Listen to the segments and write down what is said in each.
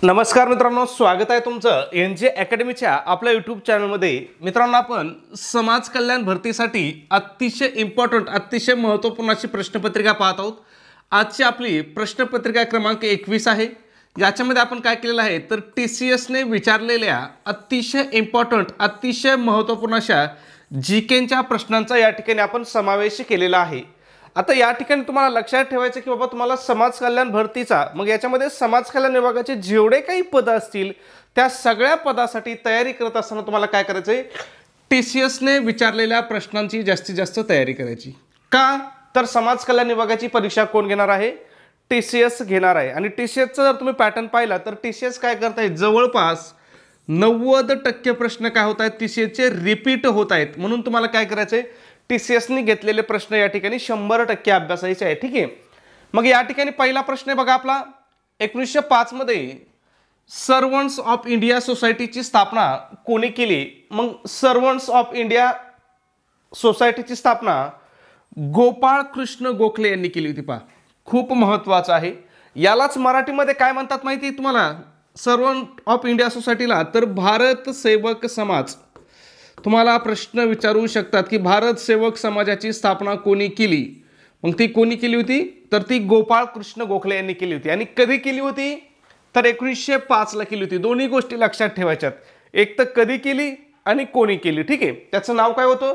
नमस्कार मित्रांनो, स्वागत आहे तुमचं एनजे अकॅडमीच्या आपल्या यूट्यूब चॅनलमध्ये। मित्रांनो, आपण समाज कल्याण भरतीसाठी अतिशय इम्पॉर्टंट अतिशय महत्त्वपूर्ण अशी प्रश्नपत्रिका पाहत आहोत। आजची आपली प्रश्नपत्रिका क्रमांक 21 आहे। याच्यामध्ये आपण काय केलेलं आहे तर TCS ने विचारलेल्या अतिशय इम्पॉर्टंट अतिशय महत्त्वपूर्ण अशा जीकेच्या प्रश्नांचा या ठिकाणी आपण समावेश केलेला आहे। आता या ठिकाणी तुम्हाला लक्षात ठेवायचं की बाबा तुम्हाला समाज कल्याण भरतीचा मग याच्यामध्ये समाज कल्याण विभागाचे जेवढे काही पद असतील त्या सगळ्या पदासाठी तयारी करत असताना तुम्हाला काय करायचं आहे, TCS ने विचारलेल्या प्रश्नांची जास्तीत जास्त तयारी करायची। का तर समाज कल्याण विभागाची परीक्षा कोण घेणार आहे, TCS घेणार आहे। आणि TCS चा जर तुम्ही पॅटर्न पाहिला तर TCS काय करत आहे, जवळपास 90% प्रश्न काय होत आहेत TCS चे रिपीट होत आहेत। म्हणून तुम्हाला काय करायचं आहे, TCS ने घेतलेले प्रश्न या ठिकाणी 100% अभ्यासायचे आहे। ठीक आहे, मग या ठिकाणी पहिला प्रश्न आहे बघा आपला, 1905 मध्ये सर्वंट्स ऑफ इंडिया सोसायटीची स्थापना कोणी केली? मग सर्वंट्स ऑफ इंडिया सोसायटीची स्थापना गोपाळ कृष्ण गोखले यांनी केली होती। पहा, खूप महत्त्वाचं आहे। यालाच मराठीमध्ये काय म्हणतात माहिती आहे तुम्हाला, सर्वंट ऑफ इंडिया सोसायटीला? तर भारत सेवक समाज। तुम्हाला प्रश्न विचारू शकतात की भारत सेवक समाजाची स्थापना कोणी केली? मग ती कोणी केली होती तर ती गोपाळ कृष्ण गोखले यांनी केली होती। आणि कधी केली होती तर 1905 ला केली होती। दोन्ही गोष्टी लक्षात ठेवायच्यात, एक तर कधी केली आणि कोणी केली। ठीक आहे, त्याचं नाव काय होतं,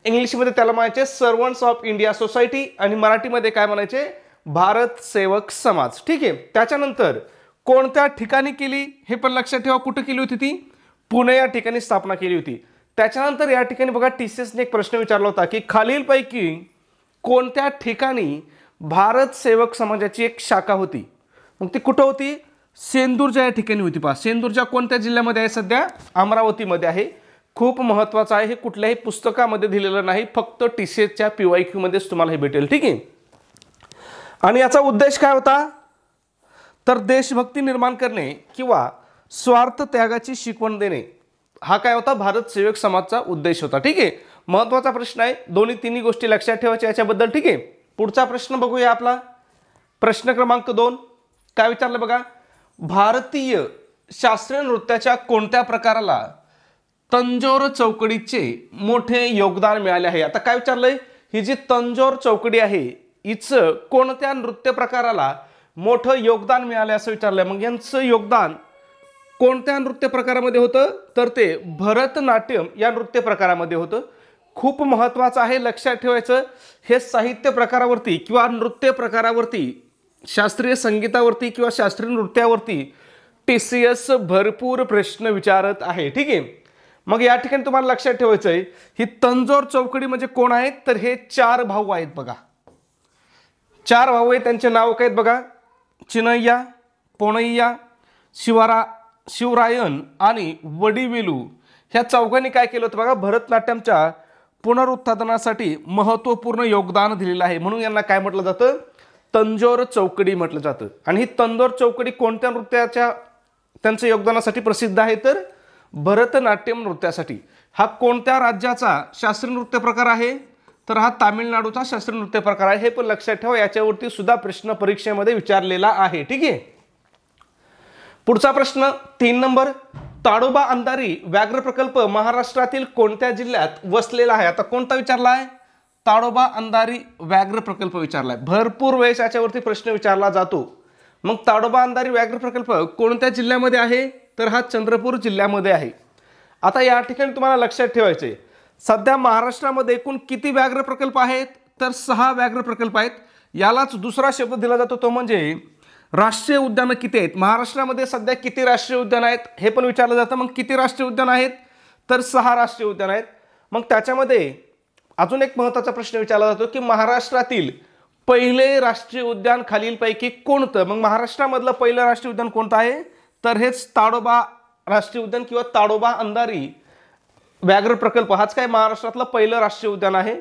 इंग्लिशमध्ये त्याला म्हणायचे सर्वंट्स ऑफ इंडिया सोसायटी आणि मराठीमध्ये काय म्हणायचे, भारत सेवक समाज। ठीक आहे, त्याच्यानंतर कोणत्या ठिकाणी केली हे पण लक्षात ठेवा, कुठे केली होती ती, पुणे या ठिकाणी स्थापना केली होती। त्याच्यानंतर या ठिकाणी बघा TCS ने एक प्रश्न विचारला होता की खालीलपैकी कोणत्या ठिकाणी भारत सेवक समाजाची एक शाखा होती? मग ती कुठं होती, सेंदूरच्या या ठिकाणी होती। पहा, सेंदूरच्या कोणत्या जिल्ह्यामध्ये आहे, सध्या अमरावतीमध्ये आहे। खूप महत्त्वाचं आहे, हे कुठल्याही पुस्तकामध्ये दिलेलं नाही, फक्त TCS च्या PYQ मध्येच तुम्हाला हे भेटेल। ठीक आहे, आणि याचा उद्देश काय होता तर देशभक्ती निर्माण करणे किंवा स्वार्थ त्यागाची शिकवण देणे, हा काय होता भारत सेवक समाजचा उद्देश होता। ठीक आहे, महत्त्वाचा प्रश्न आहे, दोन्ही तिन्ही गोष्टी लक्षात ठेवायच्या याच्याबद्दल। ठीक आहे, पुढचा प्रश्न बघूया आपला, प्रश्न क्रमांक 2 काय विचारलं बघा, भारतीय शास्त्रीय नृत्याच्या कोणत्या प्रकाराला तंजोर चौकडीचे मोठे योगदान मिळाले आहे? आता काय विचारलंय, ही जी तंजोर चौकडी आहे हिचं कोणत्या नृत्य प्रकाराला मोठं योगदान मिळाले असं विचारलंय। मग यांचं योगदान कोणत्या नृत्य प्रकारामध्ये होतं तर ते भरतनाट्यम या नृत्य प्रकारामध्ये होतं। खूप महत्त्वाचं आहे, लक्षात ठेवायचं, हे साहित्य प्रकारावरती किंवा नृत्य प्रकारावरती, शास्त्रीय संगीतावरती किंवा शास्त्रीय नृत्यावरती TCS भरपूर प्रश्न विचारत आहे। ठीक आहे, मग या ठिकाणी तुम्हाला लक्षात ठेवायचं आहे, ही तंजोर चौकडी म्हणजे कोण आहेत तर हे 4 भाऊ आहेत बघा, 4 भाऊ आहेत। त्यांचे नाव काय आहेत बघा, चिनय्या, पोणय्या, शिवरायन आणि वडीवेलू। ह्या चौघांनी काय केलं होतं बघा, भरतनाट्यमच्या पुनरुत्थानासाठी महत्त्वपूर्ण योगदान दिलेलं आहे। म्हणून यांना काय म्हटलं जातं, तंजोर चौकडी म्हटलं जातं। आणि ही तंजोर चौकडी कोणत्या नृत्याच्या त्यांच्या योगदानासाठी प्रसिद्ध आहे तर भरतनाट्यम नृत्यासाठी। हा कोणत्या राज्याचा शास्त्रीय नृत्य प्रकार आहे तर हा तामिळनाडूचा शास्त्रीय नृत्य प्रकार आहे। हे पण लक्षात ठेवा, याच्यावरती सुद्धा प्रश्न परीक्षेमध्ये विचारलेला आहे। ठीक आहे, पुढचा प्रश्न 3 नंबर, ताडोबा अंधारी व्याघ्र प्रकल्प महाराष्ट्रातील कोणत्या जिल्ह्यात वसलेला आहे? आता कोणता विचारला आहे, ताडोबा अंधारी व्याघ्र प्रकल्प विचारलाय। भरपूर वेळेस याच्यावरती प्रश्न विचारला जातो। मग ताडोबा अंधारी व्याघ्र प्रकल्प कोणत्या जिल्ह्यामध्ये आहे तर हा चंद्रपूर जिल्ह्यामध्ये आहे। आता या ठिकाणी तुम्हाला लक्षात ठेवायचे, सध्या महाराष्ट्रामध्ये एकूण किती व्याघ्र प्रकल्प आहेत तर 6 व्याघ्र प्रकल्प आहेत। यालाच दुसरा शब्द दिला जातो तो म्हणजे राष्ट्रीय उद्यानं किती आहेत। महाराष्ट्रामध्ये सध्या किती राष्ट्रीय उद्यान आहेत हे पण विचारलं जातं। मग किती राष्ट्रीय उद्यान आहेत तर 6 राष्ट्रीय उद्यान आहेत। मग त्याच्यामध्ये अजून एक महत्त्वाचा प्रश्न विचारला जातो की महाराष्ट्रातील पहिले राष्ट्रीय उद्यान खालीलपैकी कोणतं? मग महाराष्ट्रामधलं पहिलं राष्ट्रीय उद्यान कोणतं आहे तर हेच ताडोबा राष्ट्रीय उद्यान किंवा ताडोबा अंधारी व्याघ्र प्रकल्प, हाच काय महाराष्ट्रातलं पहिलं राष्ट्रीय उद्यान आहे।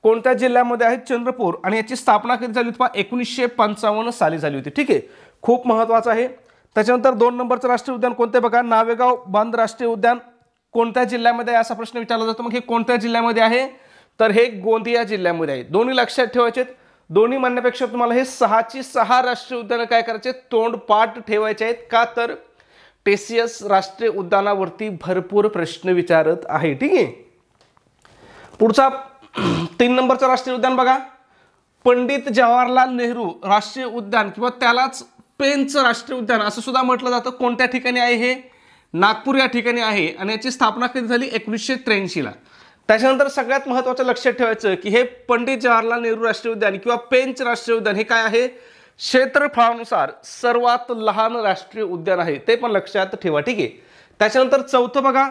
कोणत्या जिल्ह्यामध्ये आहे, चंद्रपूर। आणि याची स्थापना कधी झाली होती, 1955 साली झाली होती। ठीक आहे, खूप महत्त्वाचं आहे। त्याच्यानंतर 2 नंबरचं राष्ट्रीय उद्यान कोणते बघा, नावेगाव बांध राष्ट्रीय उद्यान कोणत्या जिल्ह्यामध्ये आहे असा प्रश्न विचारला जातो। मग हे कोणत्या जिल्ह्यामध्ये आहे तर हे गोंदिया जिल्ह्यामध्ये आहे। दोन्ही लक्षात ठेवायचे, दोन्ही म्हणण्यापेक्षा तुम्हाला हे 6ची 6 राष्ट्रीय उद्यानं काय करायचे, तोंडपाठ ठेवायचे आहेत। का तर टेसियस राष्ट्रीय उद्यानावरती भरपूर प्रश्न विचारत आहे, ठीक आहे। पुढचा 3 नंबरचा राष्ट्रीय उद्यान बघा, पंडित जवाहरलाल नेहरू राष्ट्रीय उद्यान किंवा त्यालाच पेंच राष्ट्रीय उद्यान असं सुद्धा म्हटलं जातं। कोणत्या ठिकाणी आहे हे? नागपूर या ठिकाणी आहे आणि याची स्थापना कधी झाली? 1983 ला। त्याच्यानंतर सगळ्यात महत्त्वाचं लक्षात ठेवायचं की हे पंडित जवाहरलाल नेहरू राष्ट्रीय उद्यान किंवा पेंच राष्ट्रीय उद्यान हे काय आहे? क्षेत्रफळानुसार सर्वात लहान राष्ट्रीय उद्यान आहे, ते पण लक्षात ठेवा, ठीक आहे। त्याच्यानंतर चौथं बघा,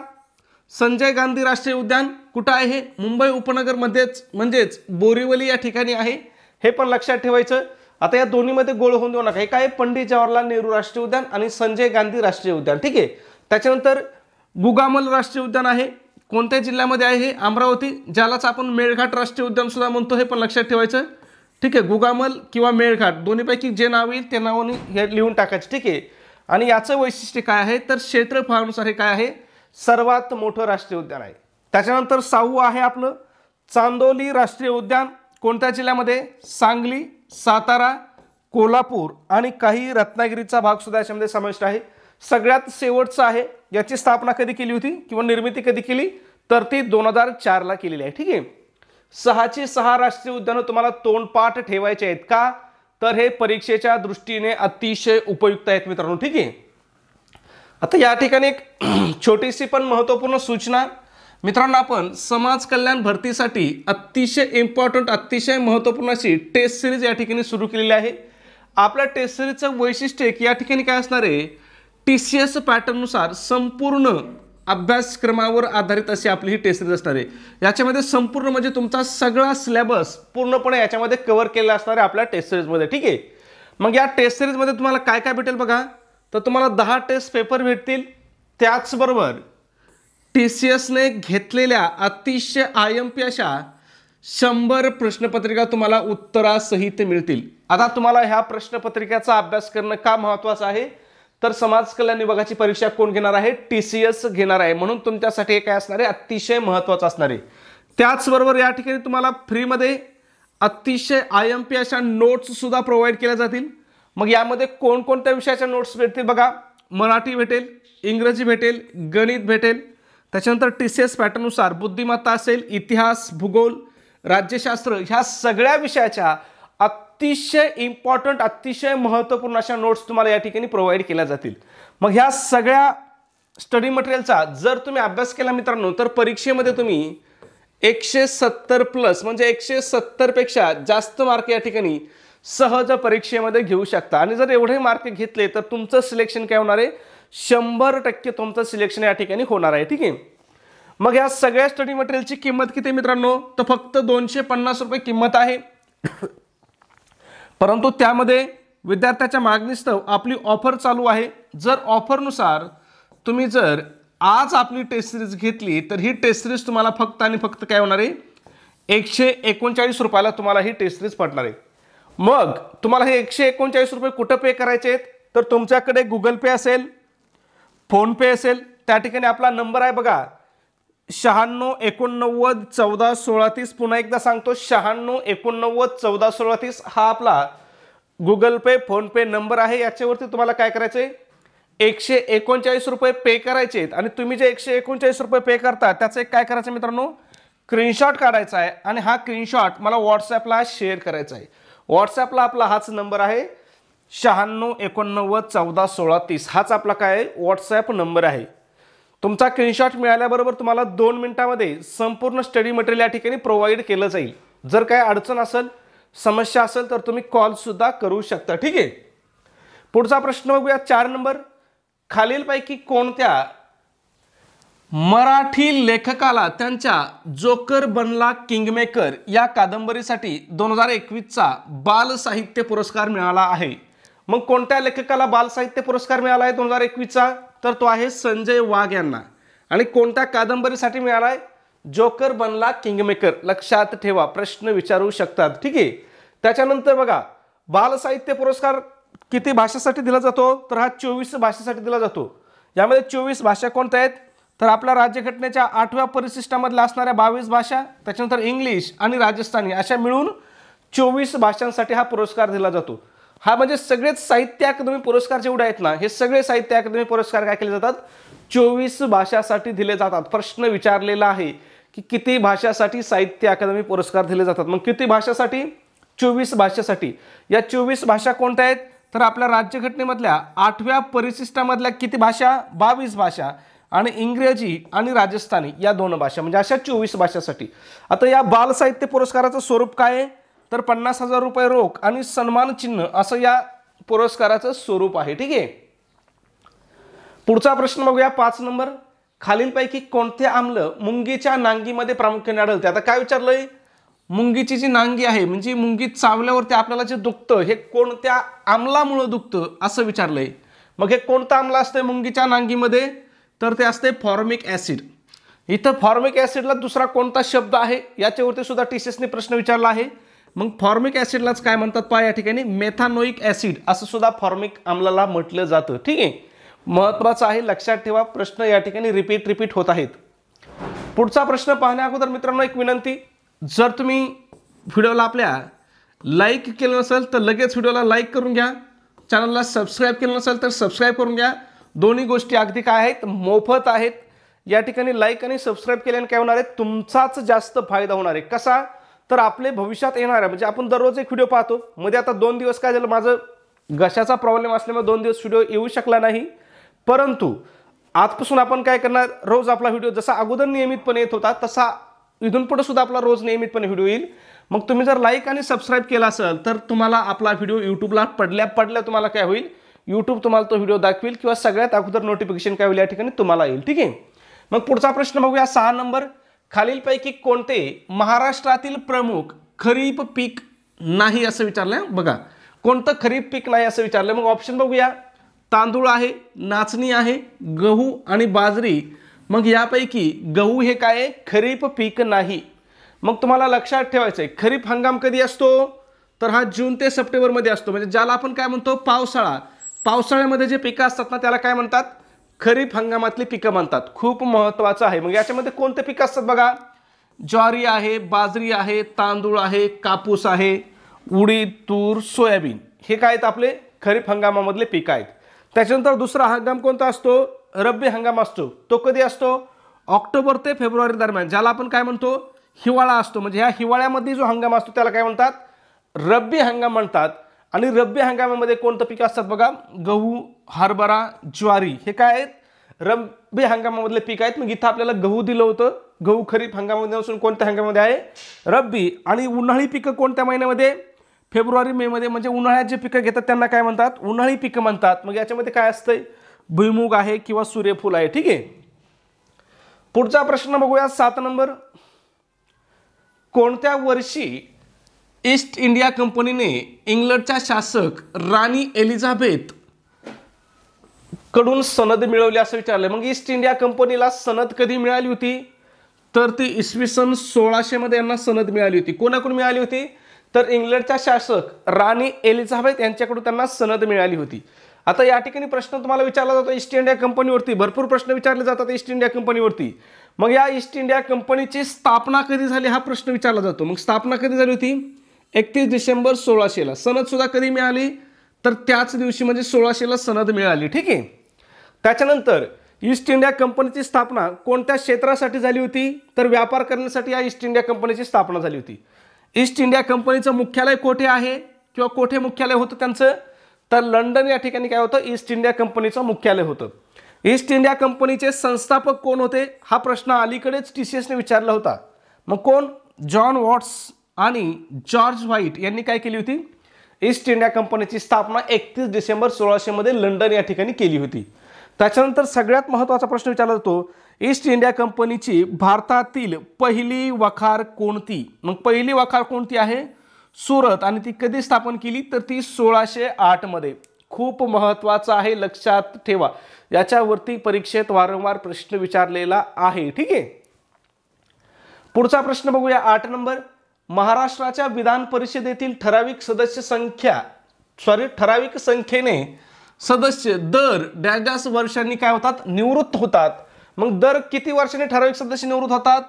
संजय गांधी राष्ट्रीय उद्यान कुठं आहे? मुंबई उपनगरमध्येच म्हणजेच बोरिवली या ठिकाणी आहे, हे पण लक्षात ठेवायचं। आता या दोन्हीमध्ये गोळ होऊन देऊ नका, हे काय? पंडित जवाहरलाल नेहरू राष्ट्रीय उद्यान आणि संजय गांधी राष्ट्रीय उद्यान, ठीक आहे। त्याच्यानंतर गुगामल राष्ट्रीय उद्यान आहे, कोणत्या जिल्ह्यामध्ये आहे हे? अमरावती, ज्यालाच आपण मेळघाट राष्ट्रीय उद्यान सुद्धा म्हणतो, हे पण लक्षात ठेवायचं, ठीक आहे। गुगामल किंवा मेळघाट दोन्हीपैकी जे नाव येईल ते नावाने हे लिहून टाकायचं, ठीक आहे। आणि याचं वैशिष्ट्य काय आहे? तर क्षेत्रफळानुसार हे काय आहे? सर्वात मोठं राष्ट्रीय उद्यान आहे। त्याच्यानंतर 6वं आहे आपलं चांदोली राष्ट्रीय उद्यान, कोणत्या जिल्ह्यामध्ये? सांगली, सातारा, कोल्हापूर आणि काही रत्नागिरीचा भाग सुद्धा याच्यामध्ये समाविष्ट आहे। सगळ्यात शेवटचं आहे, याची स्थापना कधी केली होती किंवा निर्मिती कधी केली? तर ती 2004 ला केलेली आहे, ठीक आहे। 6ची 6 राष्ट्रीय उद्यानं तुम्हाला तोंडपाठ ठेवायचे आहेत का? तर हे परीक्षेच्या दृष्टीने अतिशय उपयुक्त आहेत मित्रांनो, ठीक आहे। आता या ठिकाणी एक छोटीशी पण महत्त्वपूर्ण सूचना मित्रांनो, आपण समाज कल्याण भरतीसाठी अतिशय इम्पॉर्टंट अतिशय महत्त्वपूर्ण अशी टेस्ट सिरीज या ठिकाणी सुरू केलेली आहे। आपल्या टेस्ट सिरीजचं वैशिष्ट्य आहे की या ठिकाणी काय असणार आहे? TCS पॅटर्ननुसार संपूर्ण अभ्यासक्रमावर आधारित अशी आपली ही टेस्ट सिरीज असणार आहे। याच्यामध्ये संपूर्ण म्हणजे तुमचा सगळा सिलेबस पूर्णपणे याच्यामध्ये कव्हर केला असणार आहे आपल्या टेस्ट सिरीजमध्ये, ठीक आहे। मग या टेस्ट सिरीजमध्ये तुम्हाला काय काय भेटेल बघा, तर तुम्हाला 10 टेस्ट पेपर भेटतील, त्याचबरोबर TCSने घेतलेल्या अतिशय IMP अशा 100 प्रश्नपत्रिका तुम्हाला उत्तरासहित मिळतील। आता तुम्हाला ह्या प्रश्नपत्रिकेचा अभ्यास करणं का महत्त्वाचं आहे? तर समाज कल्याण विभागाची परीक्षा कोण घेणार आहे? TCS घेणार आहे, म्हणून तुमच्यासाठी हे काय असणार आहे? अतिशय महत्त्वाचं असणार आहे। त्याचबरोबर या ठिकाणी तुम्हाला फ्रीमध्ये अतिशय IMP अशा नोट्स सुद्धा प्रोव्हाइड केल्या जातील। मग यामध्ये कोणकोणत्या विषयाच्या नोट्स भेटतील बघा, मराठी भेटेल, इंग्रजी भेटेल, गणित भेटेल, त्याच्यानंतर TCS पॅटर्ननुसार बुद्धिमत्ता असेल, इतिहास, भूगोल, राज्यशास्त्र, ह्या सगळ्या विषयाच्या अतिशय इम्पॉर्टंट अतिशय महत्त्वपूर्ण अशा नोट्स तुम्हाला या ठिकाणी प्रोव्हाइड केल्या जातील। मग ह्या सगळ्या स्टडी मटेरियलचा जर तुम्ही अभ्यास केला मित्रांनो, तर परीक्षेमध्ये तुम्ही 170 प्लस म्हणजे 170 पेक्षा जास्त मार्क या ठिकाणी सहज परीक्षेमध्ये घेऊ शकता। आणि जर एवढे मार्क घेतले तर तुमचं सिलेक्शन काय होणार आहे? 100% तुमचं सिलेक्शन या ठिकाणी होणार आहे, ठीक आहे। मग या सगळ्या स्टडी मटेरियलची किंमत किती मित्रांनो? तर फक्त 250 रुपये किंमत आहे। परंतु त्यामध्ये विद्यार्थ्याच्या मागणीस्तव आपली ऑफर चालू आहे। जर ऑफरनुसार तुम्ही जर आज आपली टेस्ट सिरीज घेतली तर ही टेस्ट सिरीज तुम्हाला फक्त आणि फक्त काय होणार आहे? 139 रुपयाला तुम्हाला ही टेस्ट सिरीज पडणार आहे। मग तुम्हाला हे 139 रुपये कुठं पे करायचे आहेत? तर तुमच्याकडे गुगल पे असेल, फोन पे असेल, त्या ठिकाणी आपला नंबर आहे बघा 96 89 14 16 30। पुन्हा एकदा सांगतो 96 89 14 16 30 हा आपला गुगल पे फोन पे नंबर आहे। याच्यावरती तुम्हाला काय करायचंय? 139 रुपये पे करायचे आहेत आणि तुम्ही जे 139 रुपये पे करता त्याचं एक काय करायचं मित्रांनो? स्क्रीनशॉट काढायचा आहे आणि हा स्क्रीनशॉट मला व्हॉट्सॲपला शेअर करायचा आहे। व्हॉट्सॲपला आपला हाच नंबर आहे 96 89 14 16 30 हाच आपला काय व्हॉट्सॲप नंबर आहे। तुमचा स्क्रीनशॉट मिळाल्याबरोबर तुम्हाला 2 मिनिटांमध्ये संपूर्ण स्टडी मटेरियल या ठिकाणी प्रोव्हाइड केलं जाईल। जर काय अडचण असेल समस्या असेल तर तुम्ही कॉल सुद्धा करू शकता, ठीक आहे। पुढचा प्रश्न बघूया 4 नंबर, खालीलपैकी कोणत्या मराठी लेखकाला त्यांच्या जोकर बनला किंगमेकर या कादंबरीसाठी 2021चा बाल साहित्य पुरस्कार मिळाला आहे? मग कोणत्या लेखकाला बाल साहित्य पुरस्कार मिळाला आहे 2021चा? तर तो आहे संजय वाघ यांना। आणि कोणत्या कादंबरीसाठी मिळाला आहे? जोकर बनला किंगमेकर। लक्षात ठेवा, प्रश्न विचारू शकतात, ठीक आहे। त्याच्यानंतर बघा बाल साहित्य पुरस्कार किती भाषेसाठी दिला जातो? तर हा 24 भाषेसाठी दिला जातो। यामध्ये 24 भाषा कोणत्या आहेत? तर आपल्या राज्यघटनेच्या 8व्या परिशिष्टामधल्या असणाऱ्या 22 भाषा, त्याच्यानंतर इंग्लिश आणि राजस्थानी अशा मिळून 24 भाषांसाठी हा पुरस्कार दिला जातो। हा म्हणजे सगळेच साहित्य अकादमी पुरस्कार जेवढे आहेत ना, हे सगळे साहित्य अकादमी पुरस्कार काय केले जातात, 24 भाषासाठी दिले जातात. प्रश्न विचारलेला आहे की किती भाषासाठी साहित्य अकादमी पुरस्कार दिले जातात. मग किती भाषासाठी, 24 भाषासाठी. या 24 भाषा कोणत्या आहेत, तर आपल्या राज्यघटनेमधल्या 8व्या परिशिष्टामधल्या किती भाषा, 22 भाषा, आणि इंग्रजी आणि राजस्थानी या 2 भाषा, म्हणजे अशा 24 भाषासाठी. आता या बाल साहित्य पुरस्काराचं स्वरूप काय आहे, तर 50,000 रुपये रोख आणि सन्मान चिन्ह असं या पुरस्काराचं स्वरूप आहे. ठीक आहे. पुढचा प्रश्न बघूया 5 नंबर. खालीलपैकी कोणते आम्ल मुंगीच्या नांगीमध्ये प्रामुख्याने आढळते. आता काय विचारलंय, मुंगीची जी नांगी आहे म्हणजे मुंगी चावल्यावरती आपल्याला जे दुखतं हे कोणत्या आम्लामुळे दुखतं असं विचारलंय. मग हे कोणतं आम्ल असते मुंगीच्या नांगीमध्ये, तर ते असते फॉर्मिक ऍसिड. इथं फॉर्मिक ऍसिडला दुसरा कोणता शब्द आहे याच्यावरती सुद्धा टीसीएसने प्रश्न विचारला आहे. मग फॉर्मिक ऍसिडलाच काय म्हणतात पहा या ठिकाणी, मेथानोइक ऍसिड असं सुद्धा फॉर्मिक आम्लाला म्हटलं जातं. ठीक आहे, महत्त्वाचं आहे, लक्षात ठेवा. प्रश्न या ठिकाणी रिपीट होत आहेत. पुढचा प्रश्न पाहण्या अगोदर मित्रांनो एक विनंती, जर तुम्ही व्हिडिओला आपल्या लाईक केलं नसेल तर लगेच व्हिडिओला लाईक करून घ्या. चॅनलला सबस्क्राईब केलं नसेल तर सबस्क्राईब करून घ्या. दोन्ही गोष्टी अगदी काय आहेत, मोफत आहेत. या ठिकाणी लाईक आणि सबस्क्राईब केल्याने काय होणार आहे, तुमचाच जास्त फायदा होणार आहे. कसा, तर आपले भविष्यात येणार आहे, म्हणजे आपण दररोज एक व्हिडिओ पाहतो. मध्ये आता 2 दिवस काय झालं, माझं घशाचा प्रॉब्लेम असल्यामुळे 2 दिवस व्हिडिओ येऊ शकला नाही. परंतु आजपासून आपण काय करणार, रोज आपला व्हिडिओ जसा अगोदर नियमितपणे येत होता तसा इथून पुढे सुद्धा आपला रोज नियमितपणे व्हिडिओ येईल. मग तुम्ही जर लाईक आणि सबस्क्राईब केला असेल तर तुम्हाला आपला व्हिडिओ यूट्यूबला पडल्या तुम्हाला काय होईल, यूट्यूब तुम्हाला तो व्हिडिओ दाखवेल किंवा सगळ्यात अगोदर नोटिफिकेशन काय होईल या ठिकाणी तुम्हाला येईल. ठीक आहे. मग पुढचा प्रश्न बघूया 6 नंबर. खालीलपैकी कोणते महाराष्ट्रातील प्रमुख खरीप पीक नाही असं विचारलंय. बघा कोणतं खरीप पीक नाही असं विचारलंय. मग ऑप्शन बघूया, तांदूळ आहे, नाचणी आहे, गहू आणि बाजरी. मग यापैकी गहू हे काय आहे, खरीप पीक नाही. मग तुम्हाला लक्षात ठेवायचं आहे खरीप हंगाम कधी असतो, तर हा जून ते सप्टेंबर मध्ये असतो. म्हणजे ज्याला आपण काय म्हणतो पावसाळा. पावसाळ्यामध्ये जे पिकं असतात ना त्याला काय म्हणतात, खरीप हंगामातली पिकं म्हणतात. खूप महत्त्वाचं आहे. मग याच्यामध्ये कोणते पिकं असतात बघा, ज्वारी आहे, बाजरी आहे, तांदूळ आहे, कापूस आहे, उडीद, तूर, सोयाबीन, हे काय आहेत आपले खरीप हंगामामधले पिकं आहेत. त्याच्यानंतर दुसरा हंगाम कोणता असतो, रब्बी हंगाम असतो. तो कधी असतो, ऑक्टोबर ते फेब्रुवारी दरम्यान, ज्याला आपण काय म्हणतो हिवाळा असतो. म्हणजे ह्या हिवाळ्यामध्ये जो हंगाम असतो त्याला काय म्हणतात, रब्बी हंगाम म्हणतात. आणि रब्बी हंगामामध्ये कोणतं पीक असतात बघा, गहू, हरभरा, ज्वारी, हे काय आहेत रब्बी हंगामामधले पीक आहेत. मग इथं आपल्याला गहू दिलं होतं. गहू खरीप हंगामामध्ये असून कोणत्या हंगामामध्ये आहे, रब्बी. आणि उन्हाळी पिकं कोणत्या महिन्यामध्ये, फेब्रुवारी मे मध्ये. म्हणजे उन्हाळ्यात जे पिकं घेतात त्यांना काय म्हणतात, उन्हाळी पिकं म्हणतात. मग याच्यामध्ये काय असतंय, भुईमुग आहे किंवा सूर्यफूल आहे. ठीक आहे. पुढचा प्रश्न बघूया 7 नंबर. कोणत्या वर्षी ईस्ट इंडिया कंपनीने इंग्लंडच्या शासक राणी एलिझाबेथ कडून सनद मिळवली असं विचारलंय. मग ईस्ट इंडिया कंपनीला सनद कधी मिळाली होती, तर ती इसवी सन 1600 मध्ये यांना सनद मिळाली होती. कोणाकडून मिळाली होती, तर इंग्लंडच्या शासक राणी एलिझाबेथ यांच्याकडून त्यांना सनद मिळाली होती. आता या ठिकाणी प्रश्न तुम्हाला विचारला जातो ईस्ट इंडिया कंपनीवरती, भरपूर प्रश्न विचारले जातात ईस्ट इंडिया कंपनीवरती. मग या ईस्ट इंडिया कंपनीची स्थापना कधी झाली हा प्रश्न विचारला जातो. मग स्थापना कधी झाली होती, 31 डिसेंबर 1600ला. सनद सुद्धा कधी मिळाली, तर त्याच दिवशी म्हणजे 1600ला सनद मिळाली. ठीक आहे. त्याच्यानंतर ईस्ट इंडिया कंपनीची स्थापना कोणत्या क्षेत्रासाठी झाली होती, तर व्यापार करण्यासाठी या ईस्ट इंडिया कंपनीची स्थापना झाली होती. ईस्ट इंडिया कंपनीचं मुख्यालय कोठे आहे किंवा कोठे मुख्यालय होतं त्यांचं, तर लंडन या ठिकाणी काय होतं, ईस्ट इंडिया कंपनीचं मुख्यालय होतं. ईस्ट इंडिया कंपनीचे संस्थापक कोण होते हा प्रश्न अलीकडेच टीसीएसने विचारला होता. मग कोण, जॉन वॉट्स आणि जॉर्ज व्हाईट यांनी काय केली होती, ईस्ट इंडिया कंपनीची स्थापना 31 डिसेंबर 1600 मध्ये लंडन या ठिकाणी केली होती. त्याच्यानंतर सगळ्यात महत्त्वाचा प्रश्न विचारला जातो, ईस्ट इंडिया कंपनीची भारतातील पहिली वखार कोणती. मग पहिली वखार कोणती आहे, सुरत. आणि ती कधी स्थापन केली, तर ती 1608 मध्ये. खूप महत्त्वाचं आहे, लक्षात ठेवा. याच्यावरती परीक्षेत वारंवार प्रश्न विचारलेला आहे. ठीक आहे. पुढचा प्रश्न बघूया 8 नंबर. महाराष्ट्राच्या विधान परिषदेतील ठराविक संख्येने सदस्य दर डॅश वर्षांनी काय होतात, निवृत्त होतात. मग दर किती वर्षांनी ठराविक सदस्य निवृत्त होतात,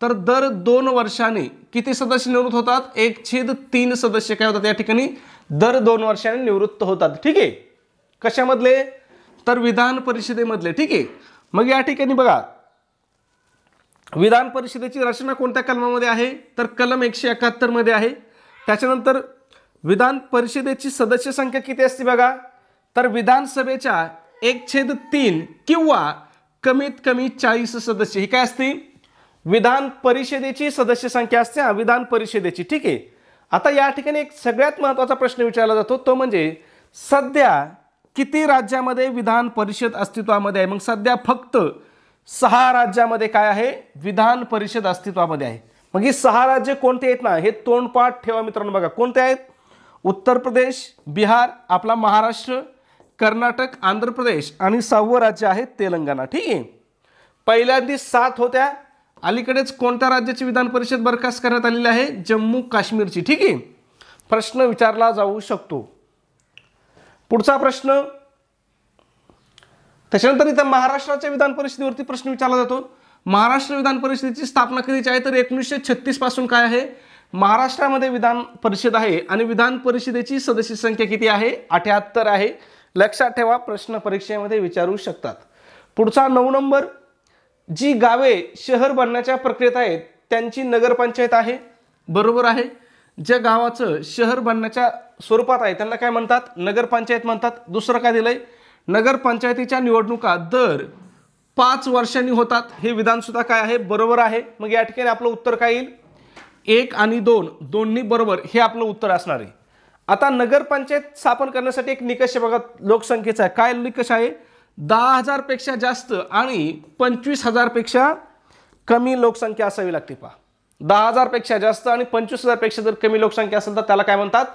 तर दर 2 वर्षांनी किती सदस्य निवृत्त होतात, 1/3 सदस्य काय होतात या ठिकाणी दर 2 वर्षांनी निवृत्त होतात. ठीक आहे. कशामधले? तर विधान परिषदेमधले. ठीक आहे. मग या ठिकाणी बघा, विधान परिषदेची रचना कोणत्या कलमामध्ये आहे? तर कलम 171 मध्ये आहे. त्याच्यानंतर विधान परिषदेची सदस्य संख्या किती असते बघा? तर विधानसभेच्या 1/3 किंवा कमीत कमी 40 सदस्य ही काय असते? विधान परिषदेची सदस्य संख्या असते, विधान परिषदेची. ठीक आहे. आता या ठिकाणी एक सगळ्यात महत्त्वाचा प्रश्न विचारला जातो, तो म्हणजे सध्या किती राज्यामध्ये विधान परिषद अस्तित्वामध्ये आहे? मग सध्या फक्त 6 राज्यामध्ये काय आहे? विधान परिषद अस्तित्वामध्ये आहे. मग ही 6 राज्य कोणते आहेत ना, हे तोंडपाठ ठेवा मित्रांनो. बघा कोणते आहेत? उत्तर प्रदेश, बिहार, आपला महाराष्ट्र, कर्नाटक, आंध्र प्रदेश आणि 6वं राज्य आहे तेलंगणा. ठीक आहे. पहिल्यांदी 7 होत्या. अलीकडेच कोणत्या राज्याची विधान परिषद बरखास्त करण्यात आलेली आहे? जम्मू काश्मीरची. ठीक आहे. प्रश्न विचारला जाऊ शकतो. पुढचा प्रश्न, त्याच्यानंतर इथं महाराष्ट्राच्या विधान परिषदेवरती प्रश्न विचारला जातो. महाराष्ट्र विधान परिषदेची स्थापना कधीची आहे? तर 1936 पासून काय आहे? महाराष्ट्रामध्ये विधान परिषद आहे आणि विधान परिषदेची सदस्य संख्या किती आहे? 78 आहे. लक्षात ठेवा, प्रश्न परीक्षेमध्ये विचारू शकतात. पुढचा 9 नंबर, जी गावे शहर बनण्याच्या प्रक्रियेत आहेत त्यांची नगरपंचायत आहे. बरोबर आहे. ज्या गावाचं शहर बनण्याच्या स्वरूपात आहे त्यांना काय म्हणतात? नगरपंचायत म्हणतात. दुसरं काय दिलंय? नगरपंचायतीच्या निवडणुका दर 5 वर्षांनी होतात. हे विधान सुद्धा काय आहे? बरोबर आहे. मग या ठिकाणी आपलं उत्तर काय येईल? 1 आणि 2 दोन्ही बरोबर, हे आपलं उत्तर असणार आहे. आता नगरपंचायत स्थापन करण्यासाठी एक निकष बघा लोकसंख्येचा. काय निकष आहे? 10,000 पेक्षा जास्त आणि 25,000 पेक्षा कमी लोकसंख्या असावी लागते. पहा, 10,000 पेक्षा जास्त आणि 25,000 पेक्षा जर कमी लोकसंख्या असेल तर त्याला काय म्हणतात?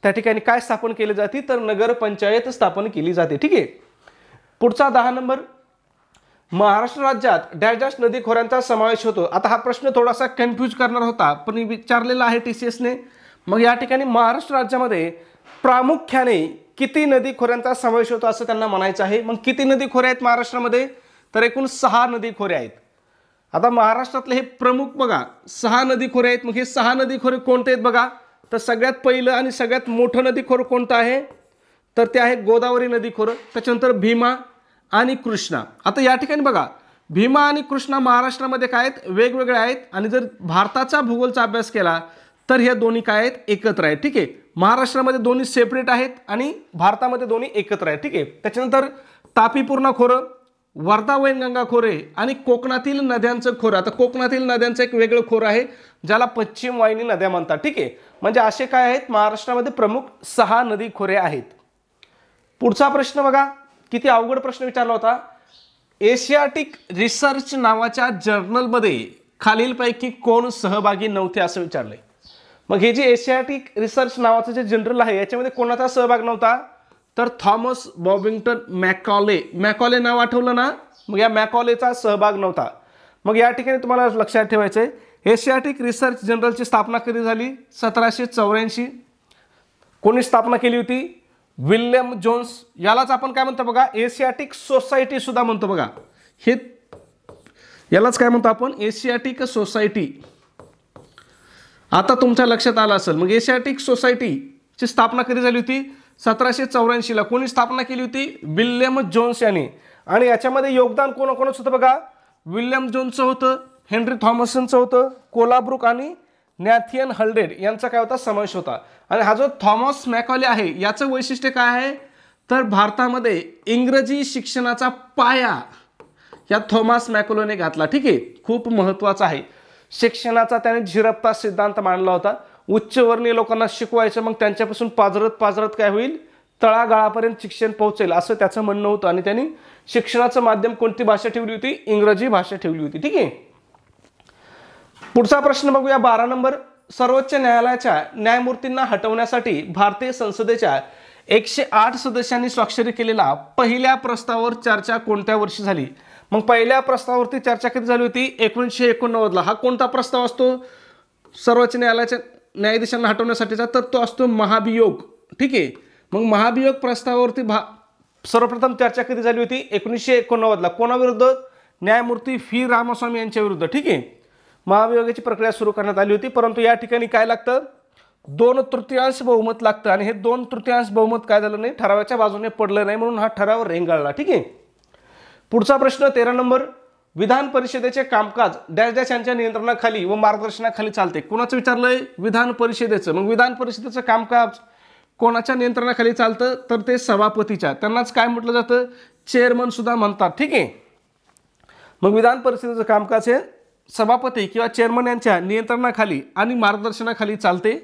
त्या ठिकाणी काय स्थापन केली जाते? तर नगरपंचायत स्थापन केली जाते. ठीक आहे. पुढचा 10 नंबर, महाराष्ट्र राज्यात डॅश डॅश नदी खोऱ्यांचा समावेश होतो. आता हा प्रश्न थोडासा कन्फ्यूज करणार होता पण विचारलेला आहे TCSने. मग या ठिकाणी महाराष्ट्र राज्यामध्ये प्रामुख्याने किती नदी खोऱ्यांचा समावेश होतो असं त्यांना म्हणायचं आहे. मग किती नदी खोरे आहेत महाराष्ट्रामध्ये? तर एकूण 6 नदी खोरे आहेत. आता महाराष्ट्रातले हे प्रमुख बघा 6 नदी खोरे आहेत. मग हे 6 नदी खोरे कोणते आहेत बघा? तर सगळ्यात पहिलं आणि सगळ्यात मोठं नदी खोरं कोणतं आहे? तर ते आहे गोदावरी नदी खोरं. त्याच्यानंतर भीमा आणि कृष्णा. आता या ठिकाणी बघा, भीमा आणि कृष्णा महाराष्ट्रामध्ये काय आहेत? वेगवेगळे आहेत. आणि जर भारताचा भूगोलचा अभ्यास केला तर हे दोन्ही काय आहेत? एकत्र आहेत. ठीक आहे. महाराष्ट्रामध्ये दोन्ही सेपरेट आहेत आणि भारतामध्ये दोन्ही एकत्र आहेत. ठीक आहे. त्याच्यानंतर तापी पूर्णा खोरं, वर्धा वैनगंगा खोरे आणि कोकणातील नद्यांचं खोरं. आता कोकणातील नद्यांचं एक वेगळं खोरं आहे ज्याला पश्चिम वाहिनी नद्या म्हणतात. ठीक आहे. म्हणजे असे काय आहेत? महाराष्ट्रामध्ये प्रमुख 6 नदी खोरे आहेत. पुढचा प्रश्न बघा, किती अवघड प्रश्न विचारला होता. एशियाटिक रिसर्च नावाच्या जर्नलमध्ये खालीलपैकी कोण सहभागी नव्हते असं विचारलंय. मग हे जे एशियाटिक रिसर्च नावाचं जे जनरल आहे याच्यामध्ये कोणाचा सहभाग नव्हता? तर थॉमस बॉबिंग्टन मॅकॉले. मॅकॉले नाव आठवलं ना? मग या मॅकॉलेचा सहभाग नव्हता. मग या ठिकाणी तुम्हाला लक्षात ठेवायचं आहे, एशियाटिक रिसर्च जनरलची स्थापना कधी झाली? 1784. कोणी स्थापना केली होती? William Jones. यालाच आपण काय म्हणतो बघा? एशियाटिक सोसायटी सुद्धा म्हणतो बघा. हे यालाच काय म्हणतो आपण? Asiatic society. आता तुमच्या लक्षात आलं असेल. मग एशियाटिक सोसायटीची स्थापना कधी झाली होती? 1784 ला. कोणी स्थापना केली होती? विल्यम जोन्स यांनी. आणि याच्यामध्ये योगदान कोणाकोणाचं होतं बघा? विल्यम जोन्सचं होतं, हेनरी थॉमसनचं होतं, कोलाब्रुक आणि नॅथियन हल्डेड यांचा काय होता? समावेश होता. आणि हा जो थॉमस मॅकॉले आहे याचं वैशिष्ट्य काय आहे? तर भारतामध्ये इंग्रजी शिक्षणाचा पाया या थॉमस मॅकॉलेने घातला. ठीक आहे. खूप महत्त्वाचा आहे. शिक्षणाचा त्याने झिरपता सिद्धांत मांडला होता. उच्चवर्णीय लोकांना शिकवायचं, मग त्यांच्यापासून पाजरत काय होईल? तळागाळापर्यंत शिक्षण पोहोचेल असं त्याचं म्हणणं होतं. आणि त्यांनी शिक्षणाचं माध्यम कोणती भाषा ठेवली होती? इंग्रजी भाषा ठेवली होती. ठीक आहे. पुढचा प्रश्न बघूया 12 नंबर. सर्वोच्च न्यायालयाच्या न्यायमूर्तींना हटवण्यासाठी भारतीय संसदेच्या 108 सदस्यांनी स्वाक्षरी केलेला पहिल्या प्रस्तावावर चर्चा कोणत्या वर्षी झाली? मग पहिल्या प्रस्तावावरती चर्चा कधी झाली होती? 1989 ला. हा कोणता प्रस्ताव असतो सर्वोच्च न्यायालयाच्या न्यायाधीशांना हटवण्यासाठीचा? तर तो असतो महाभियोग. ठीक आहे. मग महाभियोग प्रस्तावावरती सर्वप्रथम चर्चा कधी झाली होती? 1989 ला. कोणाविरुद्ध? न्यायमूर्ती व्ही रामास्वामी यांच्या विरुद्ध. ठीक आहे. महाभियोगाची प्रक्रिया सुरू करण्यात आली होती. परंतु या ठिकाणी काय लागतं? 2/3 बहुमत लागतं आणि हे 2/3 बहुमत काय झालं नाही, ठरावाच्या बाजूने पडलं नाही, म्हणून हा ठराव रेंगाळला. ठीक आहे. पुढचा प्रश्न 13 नंबर, विधान परिषदेचे कामकाज डॅश डॅश यांच्या नियंत्रणाखाली व मार्गदर्शनाखाली चालते. कोणाचं विचारलंय? विधान परिषदेचं. मग विधान परिषदेचं कामकाज कोणाच्या नियंत्रणाखाली चालतं? तर ते सभापतीच्या. त्यांनाच काय म्हटलं जातं? चेअरमन सुद्धा म्हणतात. ठीक आहे. मग विधान परिषदेचं कामकाज हे सभापती किंवा चेअरमन यांच्या नियंत्रणाखाली आणि मार्गदर्शनाखाली चालते.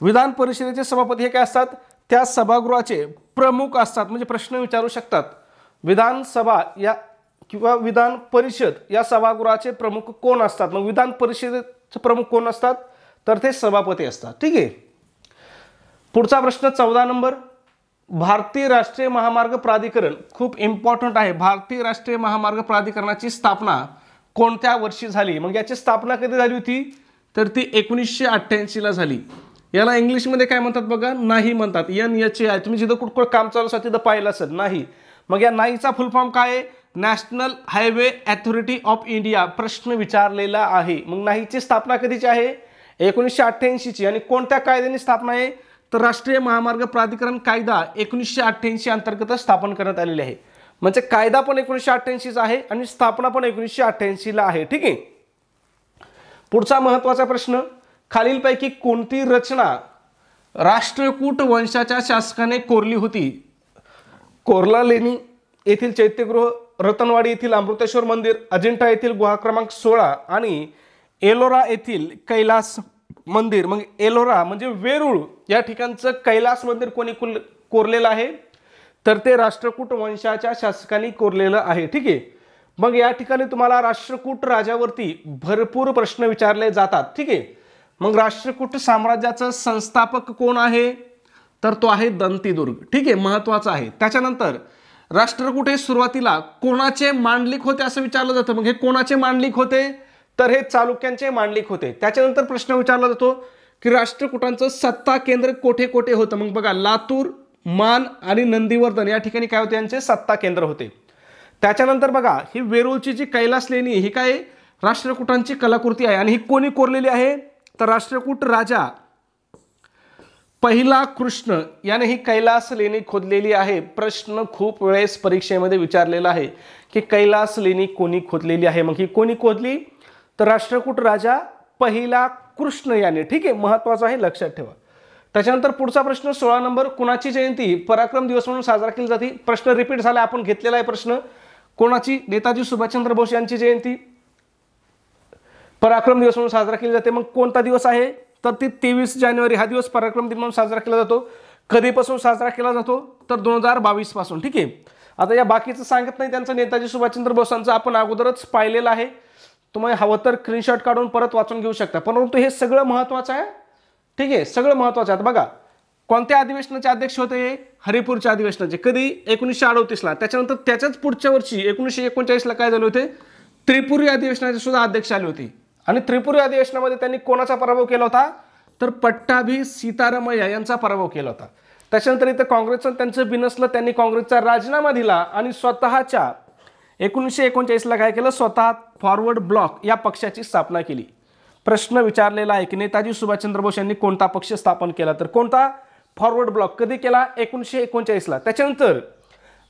विधान परिषदेचे सभापती हे काय असतात? त्या सभागृहाचे प्रमुख असतात. म्हणजे प्रश्न विचारू शकतात, विधानसभा या किंवा विधान परिषद या सभागृहाचे प्रमुख कोण असतात? मग विधान परिषदेचे प्रमुख कोण असतात? तर ते सभापती असतात. ठीक आहे. पुढचा प्रश्न 14 नंबर, भारतीय राष्ट्रीय महामार्ग प्राधिकरण खूप इम्पॉर्टंट आहे. भारतीय राष्ट्रीय महामार्ग प्राधिकरणाची स्थापना कोणत्या वर्षी झाली? मग याची स्थापना कधी झाली होती? तर ती 1988 ला झाली. याला इंग्लिशमध्ये काय म्हणतात बघा? नाही म्हणतात. NHAI. तुम्ही जिथं कुठं काम चालू असेल तिथं पाहिलं असेल नाही. मग या नाहीचा फुल फॉर्म काय आहे? National highway authority of India. प्रश्न विचारलेला आहे. मग नाहीची स्थापना कधीची आहे? 1988 ची. आणि कोणत्या कायद्याने स्थापना आहे? तर राष्ट्रीय महामार्ग प्राधिकरण कायदा 1988 अंतर्गत स्थापन करण्यात आलेले आहे. म्हणजे कायदा पण 1988 चा आहे आणि स्थापना पण 1988 ला आहे. ठीक आहे. पुढचा महत्वाचा प्रश्न, खालीलपैकी कोणती रचना राष्ट्रकूट वंशाच्या शासकाने कोरली होती? कोरला लेणी येथील चैत्यगृह, रतनवाडी येथील अमृतेश्वर मंदिर, अजिंठा येथील गुहा क्रमांक 16 आणि एलोरा येथील कैलास मंदिर. मग एलोरा म्हणजे वेरूळ या ठिकाणचं कैलास मंदिर कोणी कोरलेलं आहे? तर ते राष्ट्रकूट वंशाच्या शासकांनी कोरलेलं आहे. ठीक आहे. मग या ठिकाणी तुम्हाला राष्ट्रकूट राजावरती भरपूर प्रश्न विचारले जातात. ठीक आहे. मग राष्ट्रकूट साम्राज्याचं संस्थापक कोण आहे? तर तो आहे दंतीदुर्ग. ठीक आहे. महत्वाचं आहे. त्याच्यानंतर राष्ट्रकूट हे सुरुवातीला कोणाचे मांडलिक होते असं विचारलं जातं. मग हे कोणाचे मांडलिक होते? तर हे चालुक्यांचे मांडलिक होते. त्याच्यानंतर प्रश्न विचारला जातो की राष्ट्रकूटांचं सत्ता केंद्र कोठे कोठे होतं? मग बघा, लातूर, मान आणि नंदीवर्धन या ठिकाणी काय होते? यांचे सत्ता केंद्र होते. त्याच्यानंतर बघा, ही वेरूळची जी कैलास लेणी ही काय राष्ट्रकूटांची कलाकृती आहे आणि ही कोणी कोरलेली आहे? तर राष्ट्रकूट राजा पहिला कृष्ण याने ही कैलास लेणी खोदलेली आहे. प्रश्न खूप वेळेस परीक्षेमध्ये विचारलेला आहे की कैलास लेणी कोणी खोदलेली आहे? मग ही कोणी खोदली? तर राष्ट्रकूट राजा पहिला कृष्ण याने. ठीक आहे. महत्वाचं आहे, लक्षात ठेवा. त्याच्यानंतर पुढचा प्रश्न 16 नंबर, कुणाची जयंती पराक्रम दिवस म्हणून साजरा केली जाते? प्रश्न रिपीट झाला, आपण घेतलेला आहे प्रश्न. कोणाची? नेताजी सुभाषचंद्र बोस यांची जयंती पराक्रम दिवस म्हणून साजरा केली जाते. मग कोणता दिवस आहे? तर ती 23 जानेवारी हा दिवस पराक्रम दिन म्हणून साजरा केला जातो. कधीपासून साजरा केला जातो? तर 2022 पासून. ठीक आहे. आता या बाकीचं सांगत नाही, त्यांचं नेताजी सुभाषचंद्र बोसांचं आपण अगोदरच पाहिलेलं आहे. तुम्ही हवं तर स्क्रीनशॉट काढून परत वाचून घेऊ शकता. परंतु हे सगळं महत्वाचं आहे. ठीक आहे. सगळं महत्वाचं आहे. बघा, कोणत्या अधिवेशनाचे अध्यक्ष होते? हरिपूरच्या अधिवेशनाचे. कधी? 1938 ला. त्याच्यानंतर त्याच्याच पुढच्या वर्षी 1939 ला काय झाले होते? त्रिपुरी अधिवेशनाचे सुद्धा अध्यक्ष आले होते. आणि त्रिपुरी अधिवेशनामध्ये त्यांनी कोणाचा पराभव केला होता? तर पट्टाभी सीतारामय्या यांचा पराभव केला होता. त्याच्यानंतर इथं काँग्रेसचं त्यांचं बिनसलं, त्यांनी काँग्रेसचा राजीनामा दिला आणि स्वतःच्या 1939 ला काय केलं? स्वतः फॉरवर्ड ब्लॉक या पक्षाची स्थापना केली. प्रश्न विचारलेला आहे की नेताजी सुभाषचंद्र बोस यांनी कोणता पक्ष स्थापन केला? तर कोणता? Forward block. कधी केला? 1939 ला. त्याच्यानंतर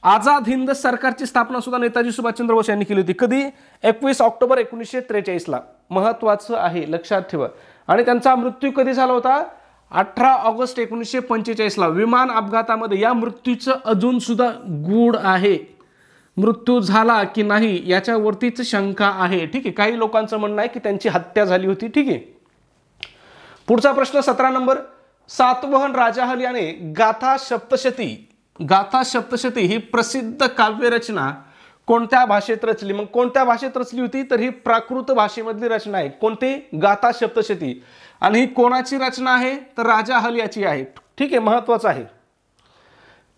आझाद हिंद सरकारची स्थापना सुद्धा नेताजी सुभाषचंद्र बोस यांनी केली होती. कधी? 21 ऑक्टोबर 1943 ला. महत्वाचं आहे, लक्षात ठेवा. आणि त्यांचा मृत्यू कधी झाला होता? 18 ऑगस्ट 1945 ला विमान अपघातामध्ये. या मृत्यूचं अजून सुद्धा गूढ आहे. मृत्यू झाला की नाही याच्यावरतीच शंका आहे. ठीक आहे. काही लोकांचं म्हणणं आहे की त्यांची हत्या झाली होती. ठीक आहे. पुढचा प्रश्न 17 नंबर, सातवहन राजाहल याने गाथा सप्तशती ही प्रसिद्ध काव्यरचना कोणत्या भाषेत रचली? मग कोणत्या भाषेत रचली होती? तर ही प्राकृत भाषेमधली रचना आहे. कोणती? गाथा सप्तशती. आणि ही कोणाची रचना आहे? तर राजाहल याची आहे. ठीक आहे. महत्वाचं आहे.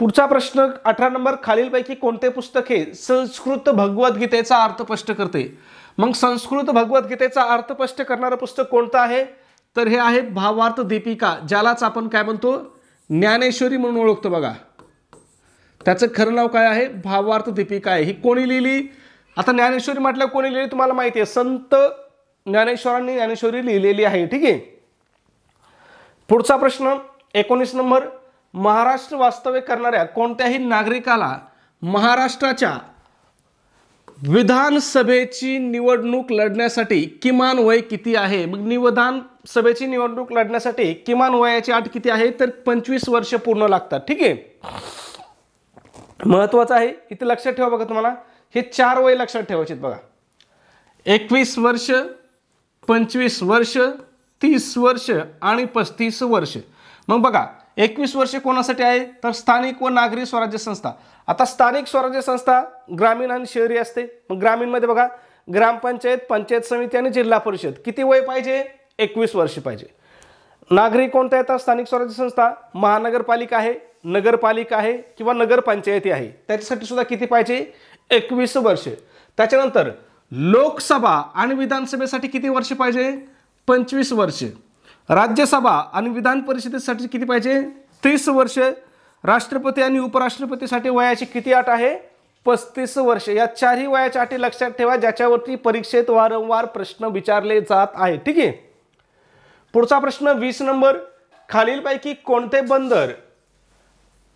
पुढचा प्रश्न 18 नंबर, खालीलपैकी कोणते पुस्तक हे संस्कृत भगवद्गीतेचा अर्थ स्पष्ट करते? मग संस्कृत भगवद्गीतेचा अर्थ स्पष्ट करणारं पुस्तक कोणतं आहे? तर हे आहे भावार्थ दीपिका, ज्यालाच आपण काय म्हणतो? ज्ञानेश्वरी म्हणून ओळखतो. बघा, त्याचं खरं नाव काय आहे? भावार्थ दीपिका आहे. ही कोणी लिहिली? आता ज्ञानेश्वरी म्हटलं कोणी लिहिली तुम्हाला माहिती आहे, संत ज्ञानेश्वरांनी ज्ञानेश्वरी लिहिलेली आहे. ठीक आहे. पुढचा प्रश्न 19 नंबर, महाराष्ट्र वास्तव्य करणाऱ्या कोणत्याही नागरिकाला महाराष्ट्राच्या विधानसभेची निवडणूक लढण्यासाठी किमान वय किती आहे? मग विधानसभेची निवडणूक लढण्यासाठी किमान वयाची अट किती आहे? तर 25 वर्ष पूर्ण लागतात. ठीक आहे, महत्वाचं आहे इथे लक्षात ठेवा. बघा तुम्हाला हे 4 वय लक्षात ठेवायचे बघा. 21 वर्ष, 25 वर्ष, 30 वर्ष आणि 35 वर्ष. मग बघा 21 वर्षे कोणासाठी आहे? तर स्थानिक व नागरी स्वराज्य संस्था. आता स्थानिक स्वराज्य संस्था ग्रामीण आणि शहरी असते. मग ग्रामीणमध्ये बघा ग्रामपंचायत, पंचायत समिती आणि जिल्हा परिषद. किती वय पाहिजे? 21 वर्ष पाहिजे. नागरी कोणत्या येतात स्थानिक स्वराज्य संस्था? महानगरपालिका आहे, नगरपालिका आहे किंवा नगरपंचायती आहे, त्याच्यासाठी सुद्धा किती पाहिजे? 21 वर्ष. त्याच्यानंतर लोकसभा आणि विधानसभेसाठी किती वर्ष पाहिजे? 25 वर्ष. राज्यसभा आणि विधान परिषदेसाठी किती पाहिजे? 30 वर्ष. राष्ट्रपती आणि उपराष्ट्रपतीसाठी वयाची किती अट आहे? 35 वर्ष. या 4ही वयाच्या अटी लक्षात ठेवा, ज्याच्यावरती परीक्षेत वारंवार प्रश्न विचारले जात आहेत. ठीक आहे, पुढचा प्रश्न 20 नंबर, खालीलपैकी कोणते बंदर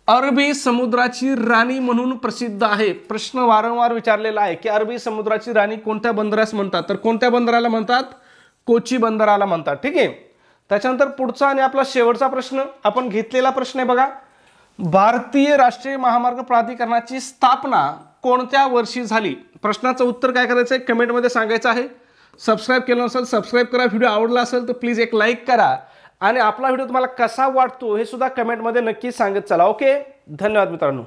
अरबी समुद्राची राणी म्हणून प्रसिद्ध आहे? प्रश्न वारंवार विचारलेला आहे की अरबी समुद्राची राणी कोणत्या बंदरास म्हणतात? तर कोणत्या बंदराला म्हणतात? कोची बंदराला म्हणतात. ठीक आहे, त्याच्यानंतर पुढचा आणि आपला शेवटचा प्रश्न आपण घेतलेला प्रश्न आहे बघा. भारतीय राष्ट्रीय महामार्ग प्राधिकरणाची स्थापना कोणत्या वर्षी झाली? प्रश्नाचं उत्तर काय करायचं आहे? कमेंटमध्ये सांगायचं आहे. सबस्क्राईब केलं नसेल सबस्क्राईब करा. व्हिडिओ आवडला असेल तर प्लीज एक लाईक करा आणि आपला व्हिडिओ तुम्हाला कसा वाटतो हे सुद्धा कमेंटमध्ये नक्की सांगत चला. ओके, धन्यवाद मित्रांनो.